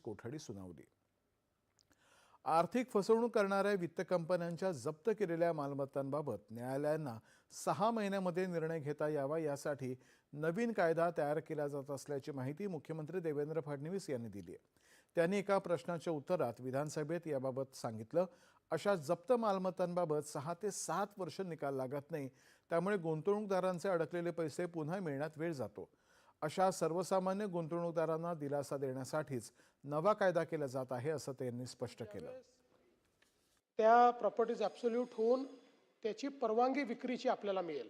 कोठडी सुनावली। आर्थिक फसवणूक करणाऱ्या वित्त कंपन्यांच्या जप्त केलेल्या मालमत्तांबाबत न्यायालयांना 6 महिन्यांमध्ये निर्णय घेता यावा यासाठी नवीन कायदा तयार केला जात असल्याची माहिती मुख्यमंत्री देवेंद्र फडणवीस यांनी दिली आहे। त्यांनी एका प्रश्नाच्या उत्तरात विधानसभेत याबाबत सांगितलं, अशा जप्त मालमत्तांबाबत 6 ते 7 वर्ष निकाल लागत नाही, त्यामुळे गुंतवणूकदारांचे अडकलेले पैसे पुन्हा मिळण्यात वेळ जातो। अशा सर्वसामान्य गुंतवणूकदारांना दिलासा देण्यासाठीच नवा कायदा केला जात आहे, असं त्यांनी स्पष्ट केलं। त्या प्रॉपर्टीज ॲब्सोल्यूट होऊन त्याची परवानगी विक्रीची आपल्याला मिळेल,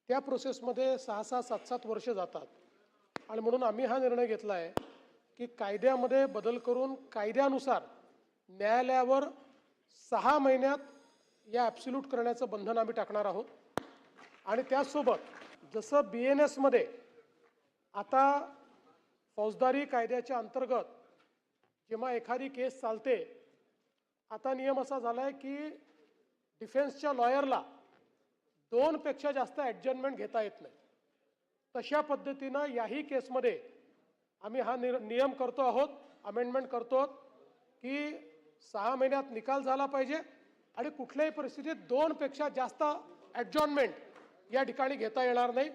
त्या प्रोसेसमध्ये 6-6, 7-7 वर्ष जातात। आणि म्हणून आम्ही हा निर्णय घेतला आहे की कायद्यामध्ये बदल करून कायद्यानुसार न्यायालयावर 6 महिन्यात या ॲब्सोल्यूट करण्याचं बंधन आम्ही टाकणार आहोत। आणि त्याचसोबत जसं BNS मध्ये आता फौजदारी कायद्याच्या अंतर्गत जेव्हा एखादी केस चालते, आता नियम असा झाला आहे की डिफेन्सच्या लॉयरला 2 पेक्षा जास्त ॲडजमेंट घेता येत नाही। तशा पद्धतीनं याही केसमध्ये आम्ही हा नियम करतो आहोत, अमेंडमेंट करतो आहोत की 6 महिन्यात निकाल झाला पाहिजे आणि कुठल्याही परिस्थितीत 2 पेक्षा जास्त ॲडजॉर्नमेंट या ठिकाणी घेता येणार नाही।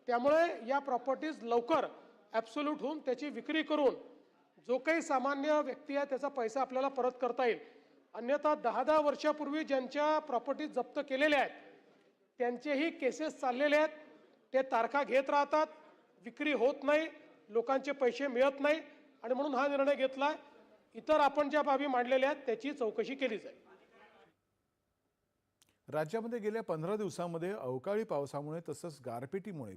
त्यामुळे या प्रॉपर्टीज लवकर ॲब्सोल्यूट होऊन त्याची विक्री करून जो काही सामान्य व्यक्ती आहे त्याचा पैसा आपल्याला परत करता येईल। अन्यथा 10-10 वर्षापूर्वी ज्यांच्या प्रॉपर्टीज जप्त केलेल्या आहेत त्यांचेही केसेस चाललेले आहेत, ते तारखा घेत राहतात, विक्री होत नाही, लोकांचे पैसे मिळत नाही। आणि म्हणून हा निर्णय घेतला आहे। इतर आपण ज्या बाबी मांडलेल्या आहेत त्याची चौकशी केली जाईल। राज्यामध्ये गेल्या 15 दिवसांमध्ये अवकाळी पावसामुळे तसंच गारपिटीमुळे